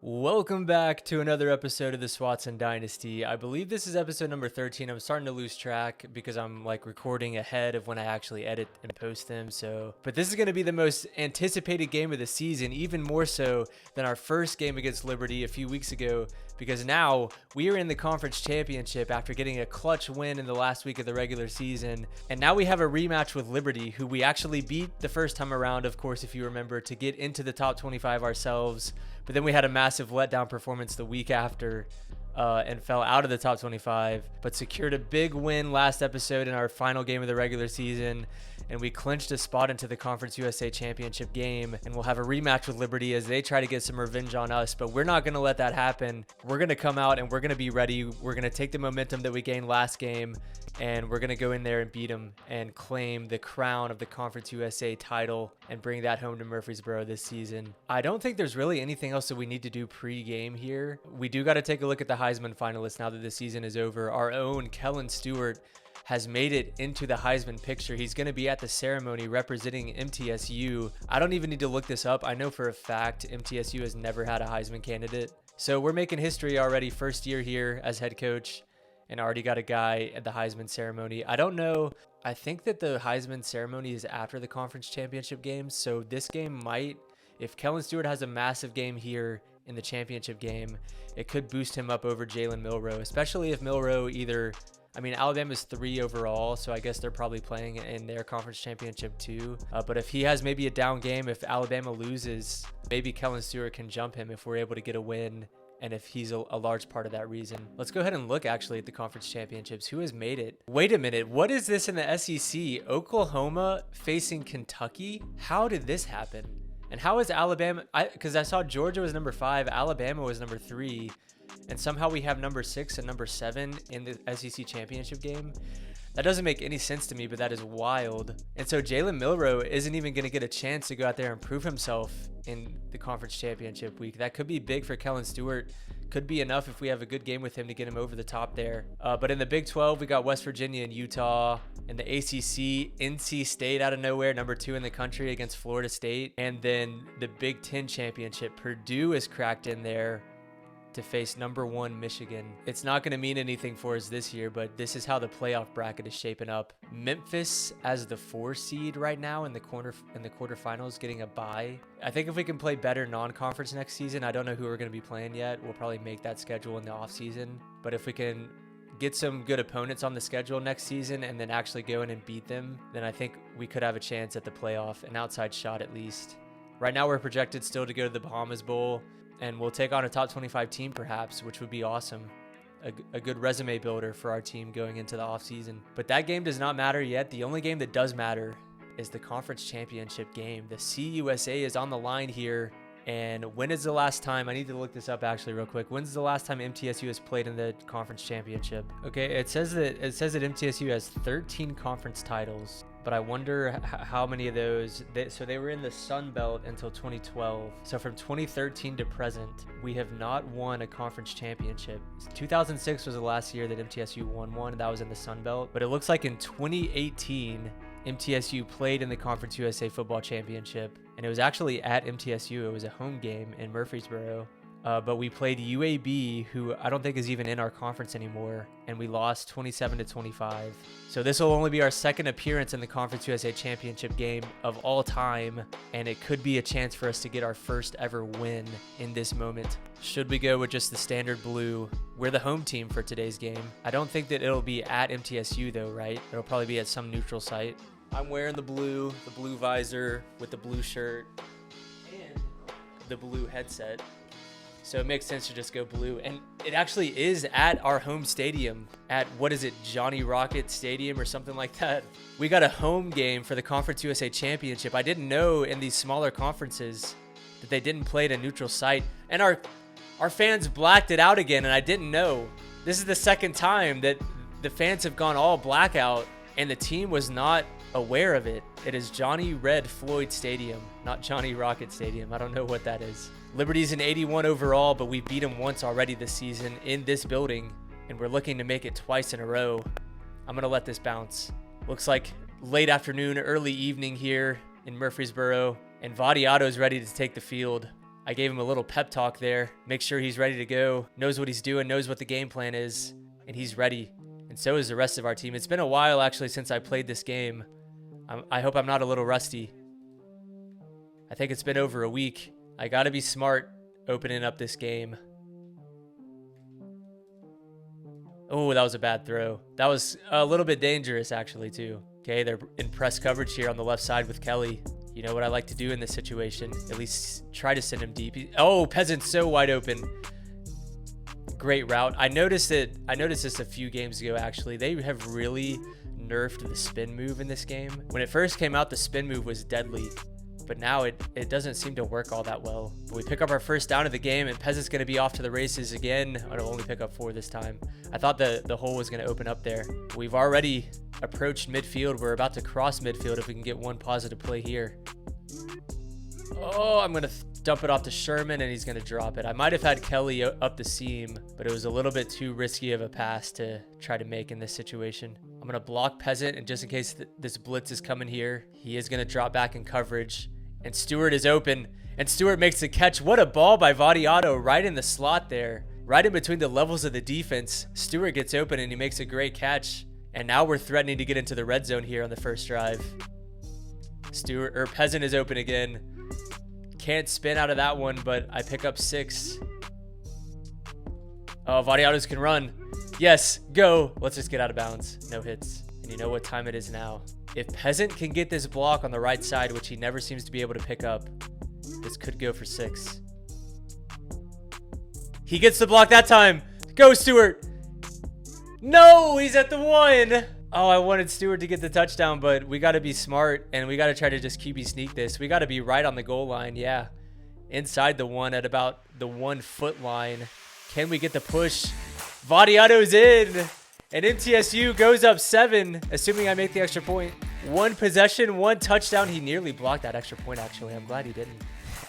Welcome back to another episode of the Swatson Dynasty. I believe this is episode number 13. I'm starting to lose track because I'm recording ahead of when I actually edit and post them. But this is going to be the most anticipated game of the season, even more so than our first game against Liberty a few weeks ago, because now we are in the conference championship after getting a clutch win in the last week of the regular season. And now we have a rematch with Liberty, who we actually beat the first time around, of course, if you remember, to get into the top 25 ourselves. But then we had a massive letdown performance the week after and fell out of the top 25, but secured a big win last episode in our final game of the regular season. And we clinched a spot into the Conference USA Championship game, and we'll have a rematch with Liberty as they try to get some revenge on us, but we're not going to let that happen. We're going to come out and we're going to be ready. We're going to take the momentum that we gained last game, and we're going to go in there and beat them and claim the crown of the Conference USA title and bring that home to Murfreesboro this season. I don't think there's really anything else that we need to do pre-game here. We do got to take a look at the Heisman finalists now that the season is over. Our own Kellen Stewart has made it into the Heisman picture. He's going to be at the ceremony representing MTSU. I don't even need to look this up. I know for a fact MTSU has never had a Heisman candidate. So we're making history already. First year here as head coach, and already got a guy at the Heisman ceremony. I don't know. I think that the Heisman ceremony is after the conference championship game. So this game might, if Kellen Stewart has a massive game here in the championship game, it could boost him up over Jalen Milroe, especially if Milroe Alabama's 3 overall, so I guess they're probably playing in their conference championship too. But if he has maybe a down game, if Alabama loses, maybe Kellen Stewart can jump him if we're able to get a win, and if he's a large part of that reason. Let's go ahead and look actually at the conference championships. Who has made it? Wait a minute. What is this in the SEC? Oklahoma facing Kentucky? How did this happen? And how is Alabama? Because I saw Georgia was number 5, Alabama was number 3. And somehow we have number 6 and number 7 in the SEC championship game. That doesn't make any sense to me, but that is wild. And so Jalen Milroe isn't even going to get a chance to go out there and prove himself in the conference championship week. That could be big for Kellen Stewart. Could be enough if we have a good game with him to get him over the top there. But in the Big 12, we got West Virginia and Utah. In the ACC, NC State out of nowhere, number 2 in the country against Florida State. And then the Big 10 championship, Purdue is cracked in there to face number 1 Michigan. It's not going to mean anything for us this year, but this is how the playoff bracket is shaping up. Memphis as the 4 seed right now in the quarterfinals, getting a bye. I think if we can play better non-conference next season, I don't know who we're going to be playing yet. We'll probably make that schedule in the off season. But if we can get some good opponents on the schedule next season and then actually go in and beat them, then I think we could have a chance at the playoff, an outside shot at least. Right now we're projected still to go to the Bahamas Bowl, and we'll take on a top 25 team perhaps, which would be awesome. A good resume builder for our team going into the offseason. But that game does not matter yet. The only game that does matter is the conference championship game. The CUSA is on the line here. And when is the last time, I need to look this up actually real quick. When's the last time MTSU has played in the conference championship? Okay, it says that MTSU has 13 conference titles, but I wonder how many of those, so they were in the Sun Belt until 2012. So from 2013 to present, we have not won a conference championship. 2006 was the last year that MTSU won one, and that was in the Sun Belt. But it looks like in 2018, MTSU played in the Conference USA Football Championship, and it was actually at MTSU. It was a home game in Murfreesboro, but we played UAB, who I don't think is even in our conference anymore, and we lost 27-25. So this will only be our second appearance in the Conference USA Championship game of all time, and it could be a chance for us to get our first ever win in this moment. Should we go with just the standard blue? We're the home team for today's game. I don't think that it'll be at MTSU though, right? It'll probably be at some neutral site. I'm wearing the blue visor with the blue shirt and the blue headset. So it makes sense to just go blue. And it actually is at our home stadium at, what is it, Johnny Rocket Stadium or something like that. We got a home game for the Conference USA Championship. I didn't know in these smaller conferences that they didn't play at a neutral site. And our fans blacked it out again, and I didn't know. This is the second time that the fans have gone all blackout, and the team was not aware of it. It is Johnny Red Floyd Stadium, not Johnny Rocket Stadium. I don't know what that is. Liberty's an 81 overall, but we beat them once already this season in this building, and we're looking to make it twice in a row. I'm going to let this bounce. Looks like late afternoon, early evening here in Murfreesboro, and Vadiato's ready to take the field. I gave him a little pep talk there. Make sure he's ready to go, knows what he's doing, knows what the game plan is, and he's ready. And so is the rest of our team. It's been a while, actually, since I played this game. I hope I'm not a little rusty. I think it's been over a week. I gotta be smart opening up this game. Oh, that was a bad throw. That was a little bit dangerous, actually, too. Okay, they're in press coverage here on the left side with Kelly. You know what I like to do in this situation? At least try to send him deep. Oh, Peasant's so wide open. Great route. I noticed this a few games ago, actually. They have really nerfed the spin move in this game. When it first came out, the spin move was deadly. But now it doesn't seem to work all that well. But we pick up our first down of the game, and Peasant's going to be off to the races again. I'll only pick up 4 this time. I thought the hole was going to open up there. We've already approached midfield. We're about to cross midfield if we can get one positive play here. Oh, I'm going to dump it off to Sherman, and he's going to drop it. I might have had Kelly up the seam, but it was a little bit too risky of a pass to try to make in this situation. I'm going to block Peasant, and just in case this blitz is coming here, he is going to drop back in coverage. And Stewart is open, and Stewart makes the catch. What a ball by Vadiato right in the slot there. Right in between the levels of the defense. Stewart gets open, and he makes a great catch. And now we're threatening to get into the red zone here on the first drive. Peasant is open again. Can't spin out of that one, but I pick up 6. Oh, Vadiatos can run. Yes, go. Let's just get out of bounds. No hits. And you know what time it is now. If Peasant can get this block on the right side, which he never seems to be able to pick up, this could go for 6. He gets the block that time. Go, Stewart. No, he's at the 1. Oh, I wanted Stewart to get the touchdown, but we got to be smart, and we got to try to just QB sneak this. We got to be right on the goal line, yeah. Inside the 1 at about the 1 foot line. Can we get the push? Vadiato's in, and MTSU goes up 7, assuming I make the extra point. 1 possession, 1 touchdown. He nearly blocked that extra point, actually. I'm glad he didn't.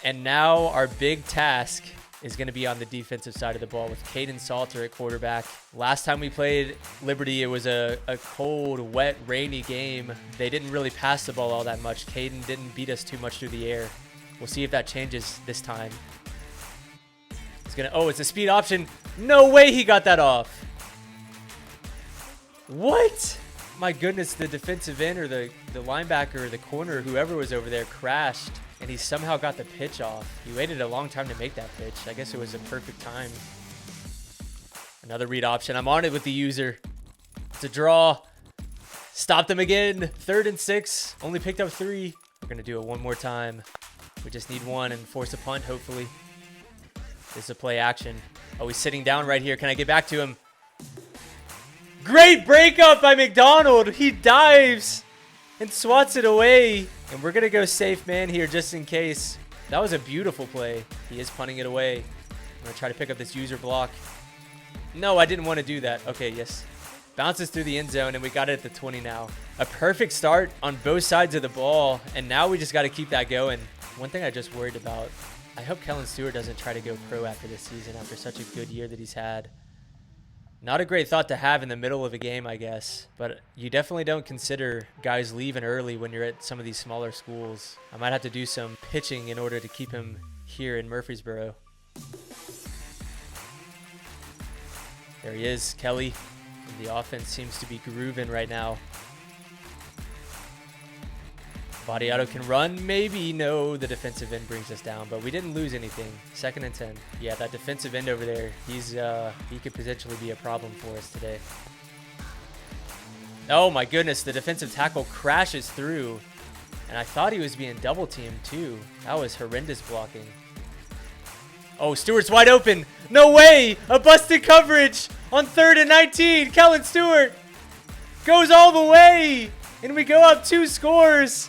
And now our big task is going to be on the defensive side of the ball with Caden Salter at quarterback. Last time we played Liberty, it was a cold, wet, rainy game. They didn't really pass the ball all that much. Caden didn't beat us too much through the air. We'll see if that changes this time. Oh, it's a speed option. No way he got that off. What? My goodness, the defensive end or the linebacker or the corner, whoever was over there, crashed. And he somehow got the pitch off. He waited a long time to make that pitch. I guess it was a perfect time. Another read option. I'm on it with the user. It's a draw. Stopped him again. 3rd and 6. Only picked up 3. We're going to do it one more time. We just need 1 and force a punt, hopefully. This is a play action. Oh, he's sitting down right here. Can I get back to him? Great breakup by McDonald. He dives and swats it away. And we're going to go safe man here just in case. That was a beautiful play. He is punting it away. I'm going to try to pick up this user block. No, I didn't want to do that. Okay, yes. Bounces through the end zone, and we got it at the 20 now. A perfect start on both sides of the ball, and now we just got to keep that going. One thing I just worried about, I hope Kellen Stewart doesn't try to go pro after this season after such a good year that he's had. Not a great thought to have in the middle of a game, I guess. But you definitely don't consider guys leaving early when you're at some of these smaller schools. I might have to do some pitching in order to keep him here in Murfreesboro. There he is, Kelly. And the offense seems to be grooving right now. Vadiato can run, maybe. No, the defensive end brings us down, but we didn't lose anything. 2nd and 10. Yeah, that defensive end over there, he could potentially be a problem for us today. Oh my goodness, the defensive tackle crashes through, and I thought he was being double teamed too. That was horrendous blocking. Oh, Stewart's wide open. No way, a busted coverage on 3rd and 19. Kellen Stewart goes all the way, and we go up 2 scores.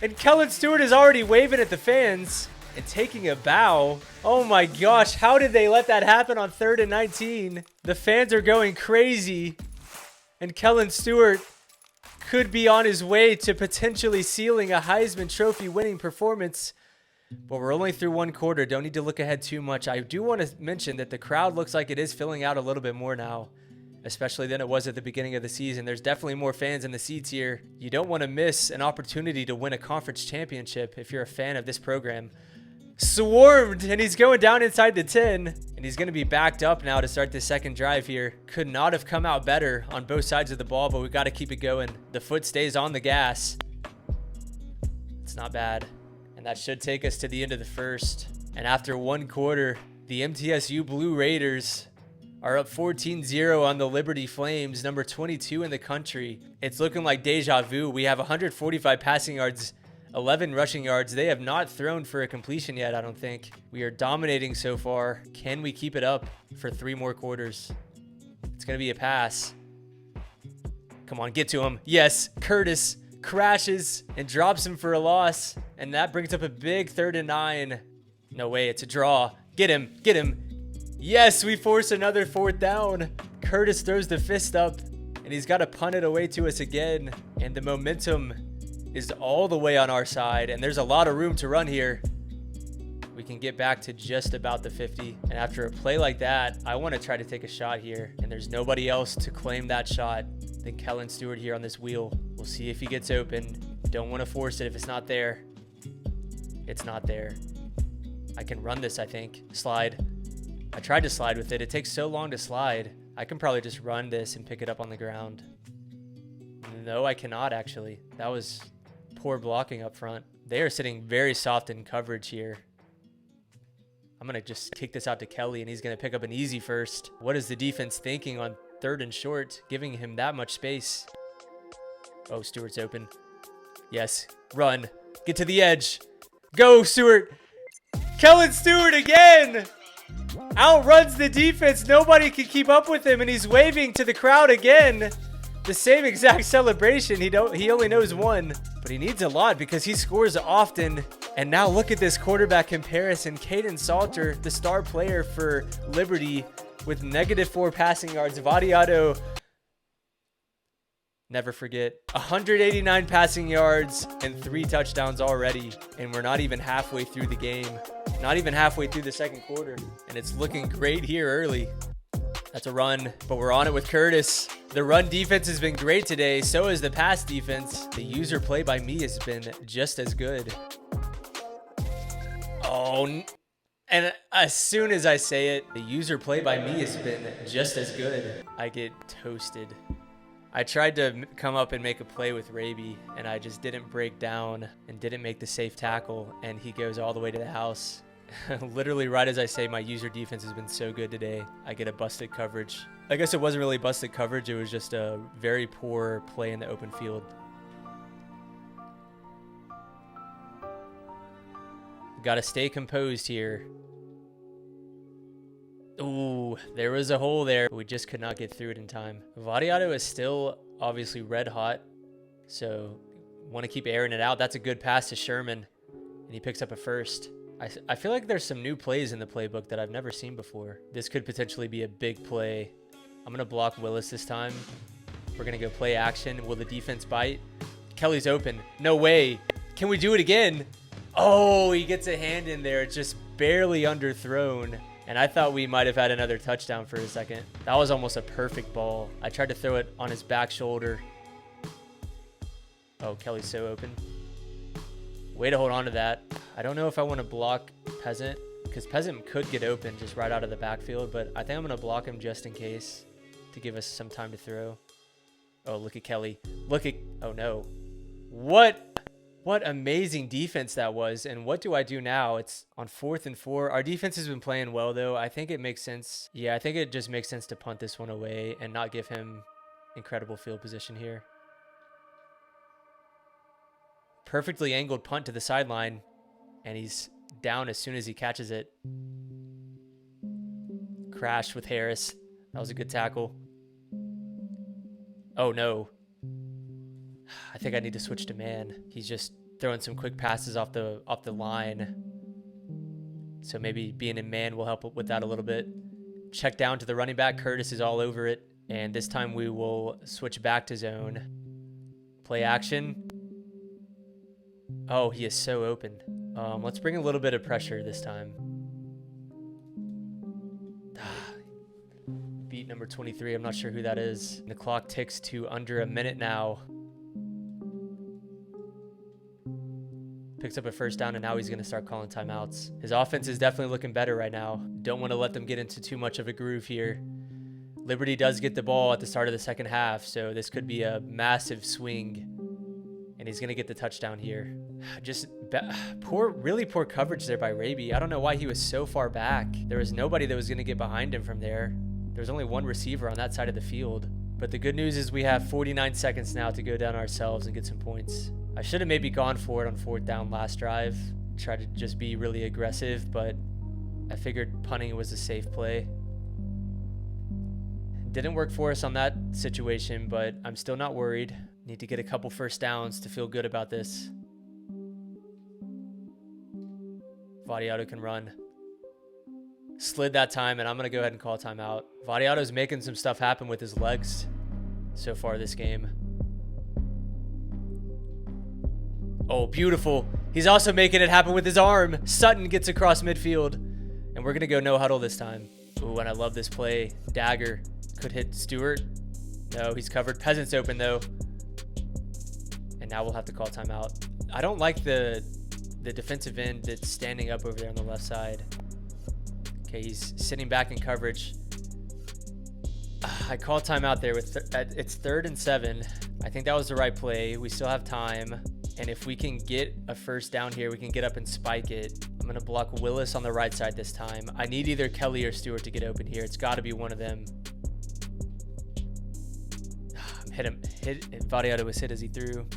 And Kellen Stewart is already waving at the fans and taking a bow. Oh my gosh, how did they let that happen on 3rd and 19? The fans are going crazy. And Kellen Stewart could be on his way to potentially sealing a Heisman Trophy winning performance. But we're only through 1 quarter. Don't need to look ahead too much. I do want to mention that the crowd looks like it is filling out a little bit more now, especially than it was at the beginning of the season. There's definitely more fans in the seats here. You don't want to miss an opportunity to win a conference championship if you're a fan of this program. Swarmed, and he's going down inside the 10. And he's going to be backed up now to start the second drive here. Could not have come out better on both sides of the ball, but we got to keep it going. The foot stays on the gas. It's not bad. And that should take us to the end of the first. And after one quarter, the MTSU Blue Raiders are up 14-0 on the Liberty Flames, number 22 in the country. It's looking like deja vu. We have 145 passing yards, 11 rushing yards. They have not thrown for a completion yet, I don't think. We are dominating so far. Can we keep it up for 3 more quarters? It's going to be a pass. Come on, get to him. Yes, Curtis crashes and drops him for a loss. And that brings up a big 3rd and 9. No way, it's a draw. Get him, get him. Yes, we force another 4th down. Curtis throws the fist up, and he's got to punt it away to us again. And the momentum is all the way on our side, and there's a lot of room to run here. We can get back to just about the 50. And after a play like that, I want to try to take a shot here, and there's nobody else to claim that shot than Kellen Stewart here on this wheel. We'll see if he gets open. Don't want to force it if it's not there. It's not there. I can run this, I think. Slide. I tried to slide with it. It takes so long to slide. I can probably just run this and pick it up on the ground. No, I cannot actually. That was poor blocking up front. They are sitting very soft in coverage here. I'm going to just kick this out to Kelly, and he's going to pick up an easy first. What is the defense thinking on 3rd and short, giving him that much space? Oh, Stewart's open. Yes. Run. Get to the edge. Go, Stewart. Kellen Stewart again. Outruns the defense. Nobody can keep up with him, and he's waving to the crowd again. The same exact celebration. He only knows one, but he needs a lot because he scores often. And now look at this quarterback comparison. Caden Salter, the star player for Liberty, with -4 passing yards. Vadiato, never forget, 189 passing yards and 3 touchdowns already. And we're not even halfway through the game. Not even halfway through the second quarter. And it's looking great here early. That's a run, but we're on it with Curtis. The run defense has been great today. So has the pass defense. The user play by me has been just as good. Oh, and as soon as I say it, the user play by me has been just as good. I get toasted. I tried to come up and make a play with Raby, and I just didn't break down and didn't make the safe tackle, and he goes all the way to the house. Literally right as I say my user defense has been so good today, I get a busted coverage. I guess it wasn't really busted coverage. It was just a very poor play in the open field. Got to stay composed here. Ooh, there was a hole there. We just could not get through it in time. Vadiato is still obviously red hot, so want to keep airing it out. That's a good pass to Sherman, and he picks up a first. I feel like there's some new plays in the playbook that I've never seen before. This could potentially be a big play. I'm going to block Willis this time. We're going to go play action. Will the defense bite? Kelly's open. No way. Can we do it again? Oh, he gets a hand in there. It's just barely underthrown. And I thought we might have had another touchdown for a second. That was almost a perfect ball. I tried to throw it on his back shoulder. Oh, Kelly's so open. Way to hold on to that. I don't know if I want to block Peasant, because Peasant could get open just right out of the backfield, but I think I'm going to block him just in case to give us some time to throw. Oh, look at Kelly. Look at... Oh, no. What amazing defense that was. And what do I do now? It's on 4th and 4. Our defense has been playing well, though. I think it makes sense. Yeah, I think it just makes sense to punt this one away and not give him incredible field position here. Perfectly angled punt to the sideline, and he's down as soon as he catches it. Crash with Harris. That was a good tackle. Oh, no. I think I need to switch to man. He's just throwing some quick passes off the line. So maybe being in man will help with that a little bit. Check down to the running back. Curtis is all over it. And this time we will switch back to zone. Play action. Oh, he is so open. Let's bring a little bit of pressure this time. Beat number 23. I'm not sure who that is. The clock ticks to under a minute now. Picks up a first down, and now he's going to start calling timeouts. His offense is definitely looking better right now. Don't want to let them get into too much of a groove here. Liberty does get the ball at the start of the second half, so this could be a massive swing. And he's going to get the touchdown here. Just really poor coverage there by Raby. I don't know why he was so far back. There was nobody that was going to get behind him from there. There was only one receiver on that side of the field. But the good news is we have 49 seconds now to go down ourselves and get some points. I should have maybe gone for it on 4th down last drive. Try to just be really aggressive, but I figured punting was a safe play. Didn't work for us on that situation, but I'm still not worried. Need to get a couple first downs to feel good about this. Vadiato can run. Slid that time, and I'm going to go ahead and call timeout. Vadiato's making some stuff happen with his legs so far this game. Oh, beautiful. He's also making it happen with his arm. Sutton gets across midfield, and we're going to go no huddle this time. Ooh, and I love this play. Dagger could hit Stewart. No, he's covered. Peasant's open, though. And now we'll have to call timeout. I don't like the defensive end that's standing up over there on the left side. Okay, he's sitting back in coverage. I call timeout there with it's 3rd and 7. I think that was the right play. We still have time. And if we can get a first down here, we can get up and spike it. I'm going to block Willis on the right side this time. I need either Kelly or Stewart to get open here. It's got to be one of them. Vadiato was hit as he threw.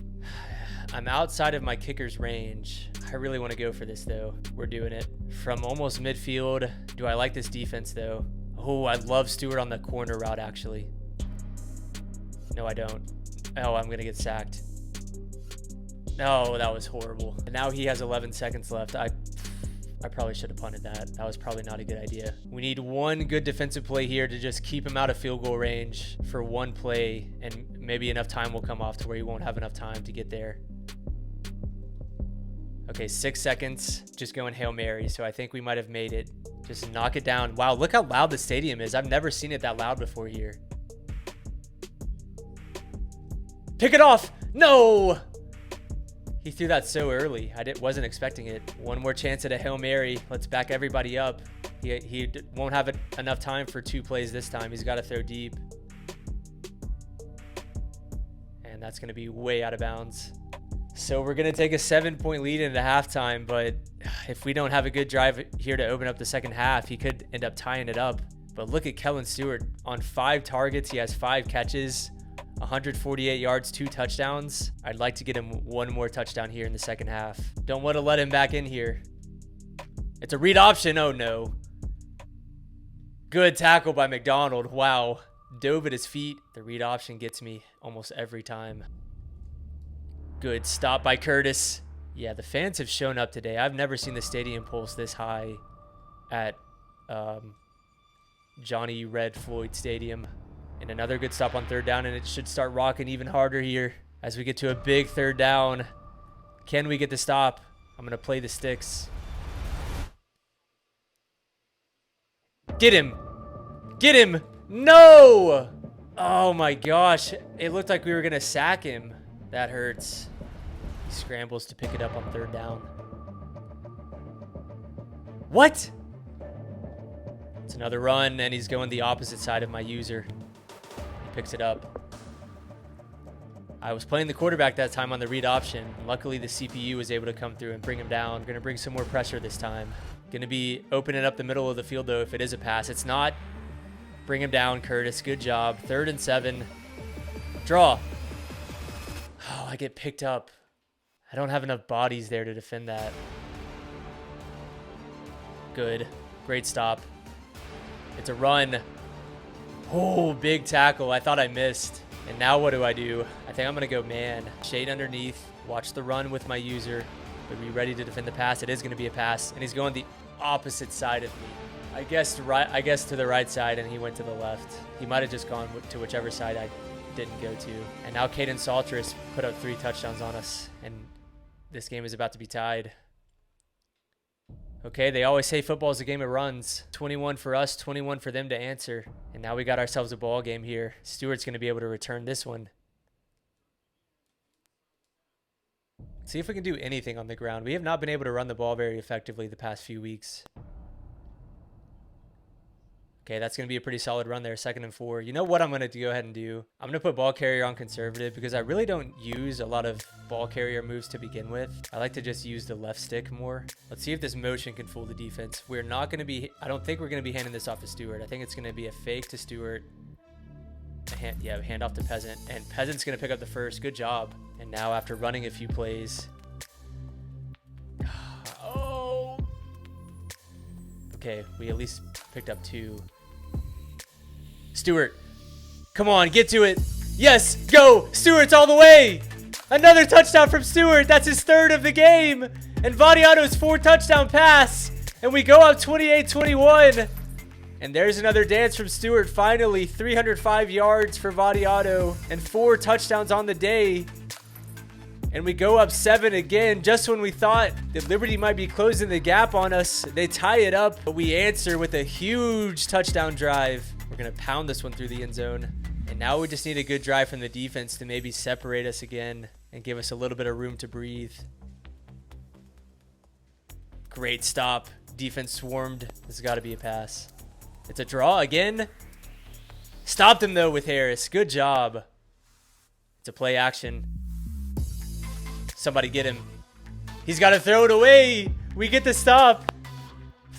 I'm outside of my kicker's range. I really want to go for this, though. We're doing it. From almost midfield. Do I like this defense, though? Oh, I love Stewart on the corner route, actually. No, I don't. Oh, I'm going to get sacked. No, that was horrible. And now he has 11 seconds left. I probably should have punted that. That was probably not a good idea. We need one good defensive play here to just keep him out of field goal range for one play, and maybe enough time will come off to where he won't have enough time to get there. Okay, 6 seconds. Just going Hail Mary, so I think we might have made it. Just knock it down. Wow, look how loud the stadium is. I've never seen it that loud before here. Pick it off! No! He threw that so early. I wasn't expecting it. One more chance at a Hail Mary. Let's back everybody up. He won't have enough time for 2 plays this time. He's got to throw deep. And that's going to be way out of bounds. So we're going to take a 7-point lead into halftime, but if we don't have a good drive here to open up the second half, he could end up tying it up. But look at Kellen Stewart. On 5 targets, he has 5 catches. 148 yards, 2 touchdowns. I'd like to get him one more touchdown here in the second half. Don't want to let him back in here. It's a read option. Oh, no. Good tackle by McDonald. Wow. Dove at his feet. The read option gets me almost every time. Good stop by Curtis. Yeah, the fans have shown up today. I've never seen the stadium pulse this high at Johnny Red Floyd Stadium. And another good stop on 3rd down, and it should start rocking even harder here as we get to a big 3rd down. Can we get the stop? I'm going to play the sticks. Get him. Get him. No! Oh, my gosh. It looked like we were going to sack him. That hurts. He scrambles to pick it up on 3rd down. What? It's another run, and he's going the opposite side of my user. Picks it up. I was playing the quarterback that time on the read option. Luckily, the CPU was able to come through and bring him down. We're going to bring some more pressure this time. Going to be opening up the middle of the field, though, if it is a pass. It's not. Bring him down, Curtis. Good job. 3rd and 7. Draw. Oh, I get picked up. I don't have enough bodies there to defend that. Good. Great stop. It's a run. Oh, big tackle. I thought I missed. And now what do? I think I'm going to go man. Shade underneath. Watch the run with my user. But be ready to defend the pass. It is going to be a pass. And he's going the opposite side of me. I guess to the right side, and he went to the left. He might have just gone to whichever side I didn't go to. And now Caden Salters put up 3 touchdowns on us. And this game is about to be tied. Okay, they always say football is a game of runs. 21 for us, 21 for them to answer. And now we got ourselves a ball game here. Stewart's going to be able to return this one. See if we can do anything on the ground. We have not been able to run the ball very effectively the past few weeks. Okay, that's going to be a pretty solid run there, 2nd and 4. You know what I'm going to go ahead and do? I'm going to put ball carrier on conservative because I really don't use a lot of ball carrier moves to begin with. I like to just use the left stick more. Let's see if this motion can fool the defense. We're not going to be, I don't think we're going to be handing this off to Stewart. I think it's going to be a fake to Stewart. Hand off to Peasant. And Peasant's going to pick up the first. Good job. And now after running a few plays. Oh. Okay, we at least picked up 2. Stewart, come on, get to it. Yes, go. Stewart's all the way. Another touchdown from Stewart. That's his 3rd of the game. And Vadiato's 4 touchdown pass. And we go up 28-21. And there's another dance from Stewart. Finally, 305 yards for Vadiato and 4 touchdowns on the day. And we go up 7 again. Just when we thought that Liberty might be closing the gap on us, they tie it up. But we answer with a huge touchdown drive. We're going to pound this one through the end zone. And now we just need a good drive from the defense to maybe separate us again and give us a little bit of room to breathe. Great stop. Defense swarmed. This has got to be a pass. It's a draw again. Stopped him, though, with Harris. Good job. It's a play action. Somebody get him. He's got to throw it away. We get the stop.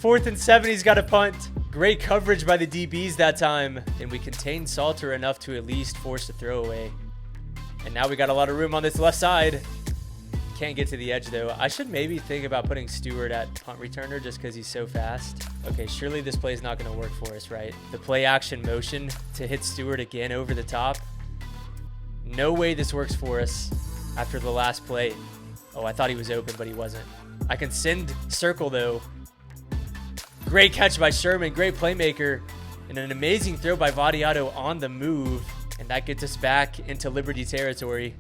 4th and 7. He's got to punt. Great coverage by the DBs that time. And we contained Salter enough to at least force a throwaway. And now we got a lot of room on this left side. Can't get to the edge, though. I should maybe think about putting Stewart at punt returner just because he's so fast. Okay, surely this play is not going to work for us, right? The play action motion to hit Stewart again over the top. No way this works for us after the last play. Oh, I thought he was open, but he wasn't. I can send circle, though. Great catch by Sherman. Great playmaker. And an amazing throw by Vadiato on the move. And that gets us back into Liberty territory.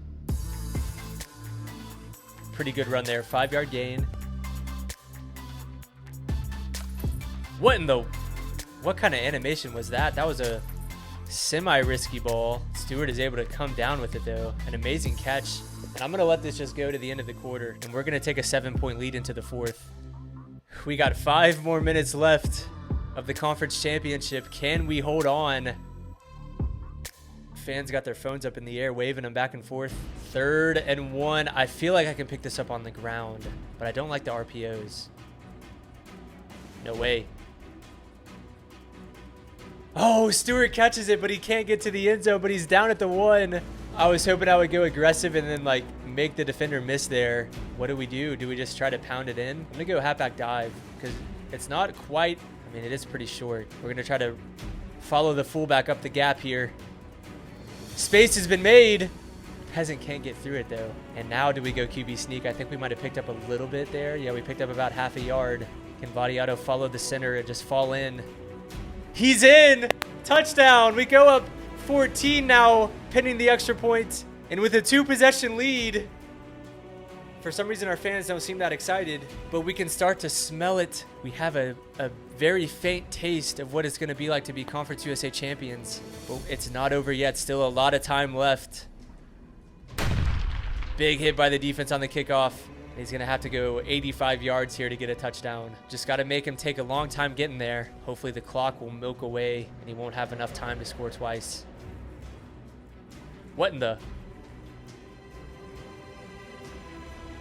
Pretty good run there. 5-yard gain. What kind of animation was that? That was a semi-risky ball. Stewart is able to come down with it, though. An amazing catch. And I'm going to let this just go to the end of the quarter. And we're going to take a 7-point lead into the 4th. We got 5 more minutes left of the conference championship. Can we hold on? Fans got their phones up in the air, waving them back and forth. 3rd and 1. I feel like I can pick this up on the ground, but I don't like the RPOs. No way. Oh, Stewart catches it, but he can't get to the end zone, but he's down at the 1. I was hoping I would go aggressive and then like make the defender miss there. What do? Do we just try to pound it in? I'm gonna go halfback dive because it's not quite, I mean, it is pretty short. We're gonna try to follow the fullback up the gap here. Space has been made. Peasant can't get through it though. And now do we go QB sneak? I think we might have picked up a little bit there. Yeah, we picked up about half a yard. Can Vadiato follow the center and just fall in? He's in! Touchdown! We go up 14 now, pinning the extra point. And with a 2-possession lead, for some reason our fans don't seem that excited, but we can start to smell it. We have a very faint taste of what it's going to be like to be Conference USA champions. But it's not over yet. Still a lot of time left. Big hit by the defense on the kickoff. He's going to have to go 85 yards here to get a touchdown. Just got to make him take a long time getting there. Hopefully the clock will milk away and he won't have enough time to score twice. What in the...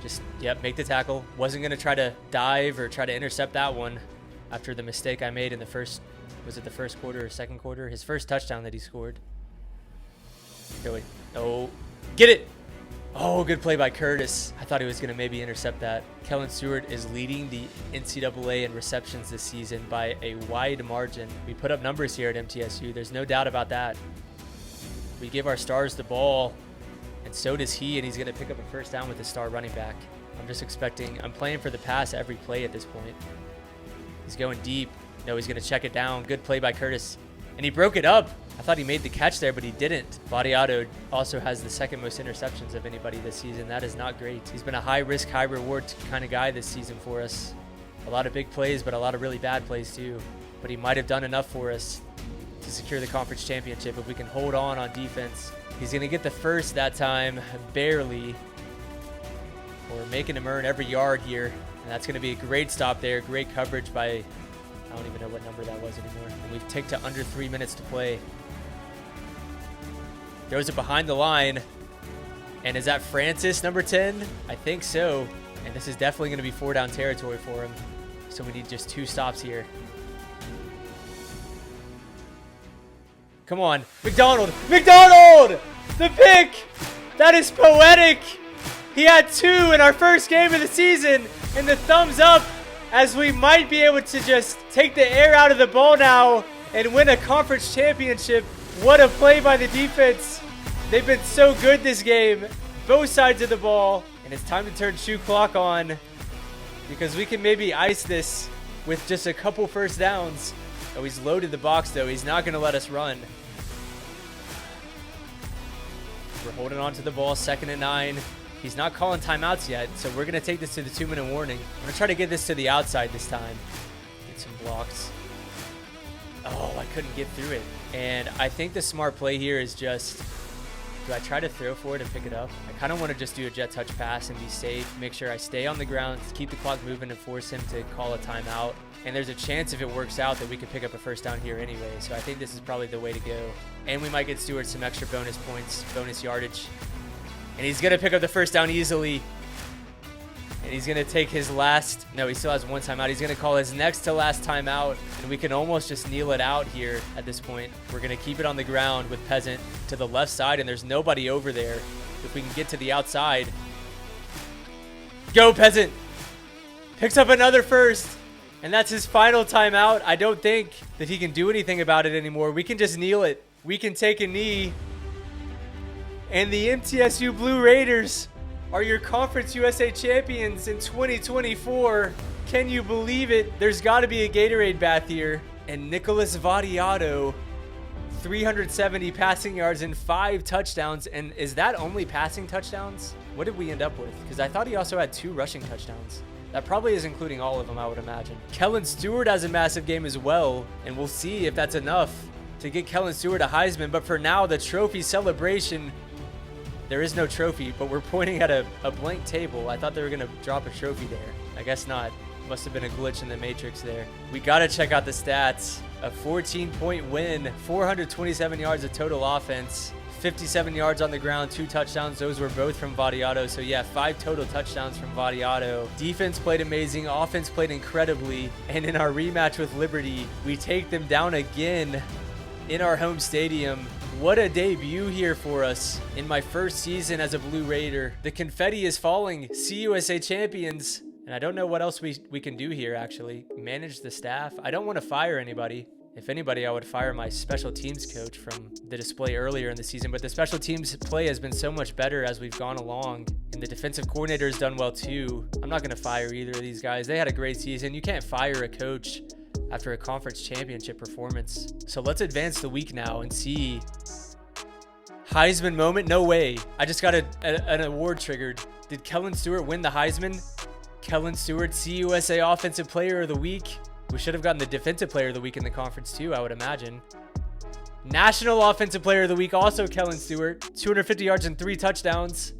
Just, yep, make the tackle. Wasn't going to try to dive or try to intercept that one after the mistake I made in the first, was it the first quarter or second quarter? His first touchdown that he scored. Go, oh, get it. Oh, good play by Curtis. I thought he was going to maybe intercept that. Kellen Stewart is leading the NCAA in receptions this season by a wide margin. We put up numbers here at MTSU. There's no doubt about that. We give our stars the ball, and so does he, and he's going to pick up a first down with the star running back. I'm just expecting, I'm playing for the pass every play at this point. He's going deep. No, he's going to check it down. Good play by Curtis. And he broke it up. I thought he made the catch there, but he didn't. Vadiato also has the second most interceptions of anybody this season. That is not great. He's been a high risk, high reward kind of guy this season for us. A lot of big plays, but a lot of really bad plays too. But he might have done enough for us to secure the conference championship if we can hold on defense. He's going to get the first that time, barely. We're making him earn every yard here. And that's going to be a great stop there. Great coverage by, I don't even know what number that was anymore. And we've ticked to under 3 minutes to play. Throws it behind the line. And is that Francis, number 10? I think so. And this is definitely going to be 4-down territory for him. So we need just 2 stops here. Come on. McDonald! McDonald! The pick! That is poetic! He had 2 in our first game of the season. And the thumbs up as we might be able to just take the air out of the ball now and win a conference championship. What a play by the defense. They've been so good this game, both sides of the ball. And it's time to turn shoe clock on because we can maybe ice this with just a couple first downs. Oh, he's loaded the box, though. He's not going to let us run. We're holding on to the ball, 2nd and 9. He's not calling timeouts yet, so we're going to take this to the 2-minute warning. I'm going to try to get this to the outside this time. Get some blocks. Oh, I couldn't get through it. And I think the smart play here is just, do I try to throw for it and pick it up? I kind of want to just do a jet touch pass and be safe. Make sure I stay on the ground, keep the clock moving, and force him to call a timeout. And there's a chance if it works out that we could pick up a first down here anyway. So I think this is probably the way to go. And we might get Stewart some extra bonus points, bonus yardage. And he's going to pick up the first down easily. And he's going to take his last, no, he still has 1 timeout. He's going to call his next to last timeout. And we can almost just kneel it out here at this point. We're going to keep it on the ground with Peasant to the left side. And there's nobody over there. If we can get to the outside. Go, Peasant. Picks up another first. And that's his final timeout. I don't think that he can do anything about it anymore. We can just kneel it. We can take a knee. And the MTSU Blue Raiders are your Conference USA champions in 2024. Can you believe it? There's got to be a Gatorade bath here. And Nicholas Vadiato, 370 passing yards and 5 touchdowns. And is that only passing touchdowns? What did we end up with? Because I thought he also had 2 rushing touchdowns. That probably is including all of them, I would imagine. Kellen Stewart has a massive game as well. And we'll see if that's enough to get Kellen Stewart a Heisman. But for now, the trophy celebration. There is no trophy, but we're pointing at a blank table. I thought they were going to drop a trophy there. I guess not. Must have been a glitch in the matrix there. We got to check out the stats. A 14-point win, 427 yards of total offense, 57 yards on the ground, 2 touchdowns. Those were both from Vadiato. So yeah, 5 total touchdowns from Vadiato. Defense played amazing. Offense played incredibly. And in our rematch with Liberty, we take them down again in our home stadium. What a debut here for us in my first season as a Blue Raider. The confetti is falling. CUSA champions. And I don't know what else we can do here, actually. Manage the staff. I don't want to fire anybody. If anybody, I would fire my special teams coach from the display earlier in the season. But the special teams play has been so much better as we've gone along. And the defensive coordinator has done well too. I'm not going to fire either of these guys. They had a great season. You can't fire a coach after a conference championship performance. So let's advance the week now and see. Heisman moment? No way. I just got an award triggered. Did Kellen Stewart win the Heisman? Kellen Stewart, CUSA Offensive Player of the Week. We should have gotten the Defensive Player of the Week in the conference too, I would imagine. National Offensive Player of the Week, also Kellen Stewart. 250 yards and 3 touchdowns.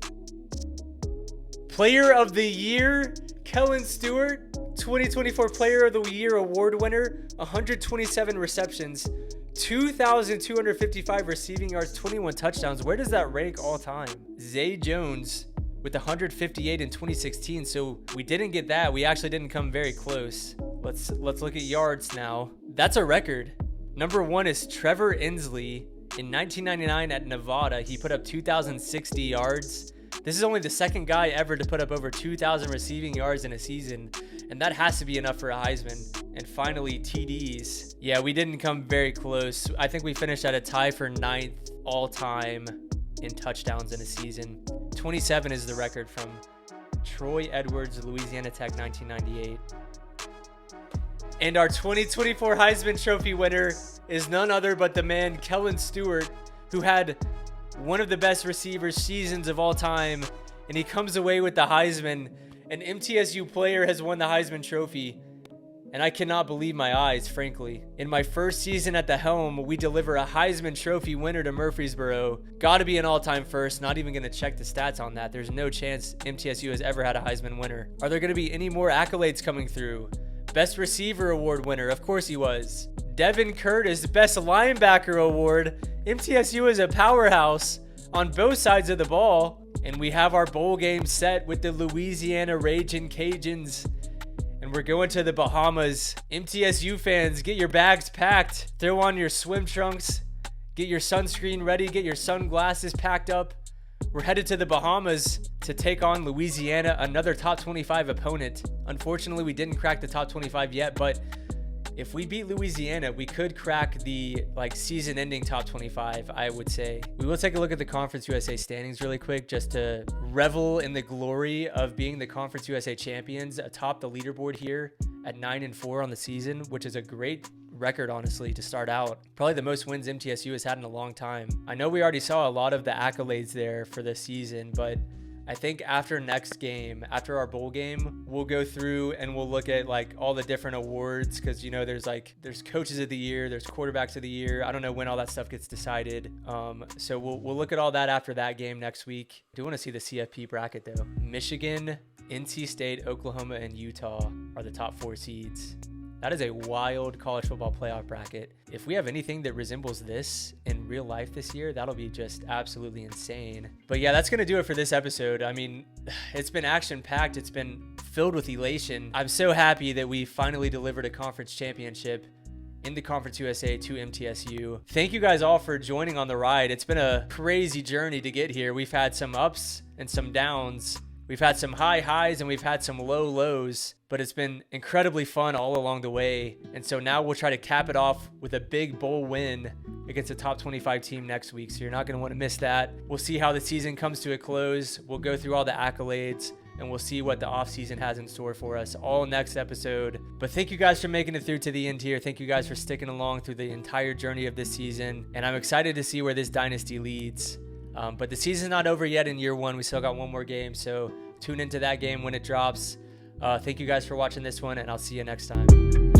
Player of the Year, Kellen Stewart. 2024 Player of the Year award winner. 127 receptions. 2,255 receiving yards, 21 touchdowns. Where does that rank all time? Zay Jones with 158 in 2016. So we didn't get that. We actually didn't come very close. Let's look at yards now. That's a record. Number 1 is Trevor Inslee. In 1999 at Nevada, he put up 2,060 yards. This is only the 2nd guy ever to put up over 2,000 receiving yards in a season. And that has to be enough for a Heisman. And finally, TDs. Yeah, we didn't come very close. I think we finished at a tie for 9th all-time in touchdowns in a season. 27 is the record from Troy Edwards, Louisiana Tech, 1998. And our 2024 Heisman Trophy winner is none other but the man Kellen Stewart, who had one of the best receivers seasons of all time. And he comes away with the Heisman. An MTSU player has won the Heisman Trophy. And I cannot believe my eyes, frankly. In my first season at the helm, we deliver a Heisman Trophy winner to Murfreesboro. Gotta be an all-time first. Not even gonna check the stats on that. There's no chance MTSU has ever had a Heisman winner. Are there gonna be any more accolades coming through? Best Receiver Award winner. Of course he was. Devin Curtis, Best Linebacker Award. MTSU is a powerhouse on both sides of the ball. And we have our bowl game set with the Louisiana Ragin' Cajuns. And we're going to the Bahamas. MTSU fans, get your bags packed. Throw on your swim trunks. Get your sunscreen ready. Get your sunglasses packed up. We're headed to the Bahamas to take on Louisiana, another top 25 opponent. Unfortunately, we didn't crack the top 25 yet, but if we beat Louisiana, we could crack the season-ending top 25, I would say. We will take a look at the Conference USA standings really quick just to revel in the glory of being the Conference USA champions atop the leaderboard here at 9-4 on the season, which is a great record, honestly, to start out. Probably the most wins MTSU has had in a long time. I know we already saw a lot of the accolades there for this season, but I think after next game, after our bowl game, we'll go through and we'll look at all the different awards, because there's coaches of the year, there's quarterbacks of the year. I don't know when all that stuff gets decided. So we'll look at all that after that game next week. I do want to see the CFP bracket though. Michigan, NC State, Oklahoma, and Utah are the top 4 seeds. That is a wild college football playoff bracket. If we have anything that resembles this in real life this year, that'll be just absolutely insane. But yeah, that's going to do it for this episode. I mean, it's been action-packed. It's been filled with elation. I'm so happy that we finally delivered a conference championship in the Conference USA to MTSU. Thank you guys all for joining on the ride. It's been a crazy journey to get here. We've had some ups and some downs. We've had some high highs and we've had some low lows, but it's been incredibly fun all along the way. And so now we'll try to cap it off with a big bowl win against a top 25 team next week. So you're not going to want to miss that. We'll see how the season comes to a close. We'll go through all the accolades and we'll see what the offseason has in store for us all next episode. But thank you guys for making it through to the end here. Thank you guys for sticking along through the entire journey of this season. And I'm excited to see where this dynasty leads. But the season's not over yet in year 1. We still got one more game, so tune into that game when it drops. Thank you guys for watching this one, and I'll see you next time.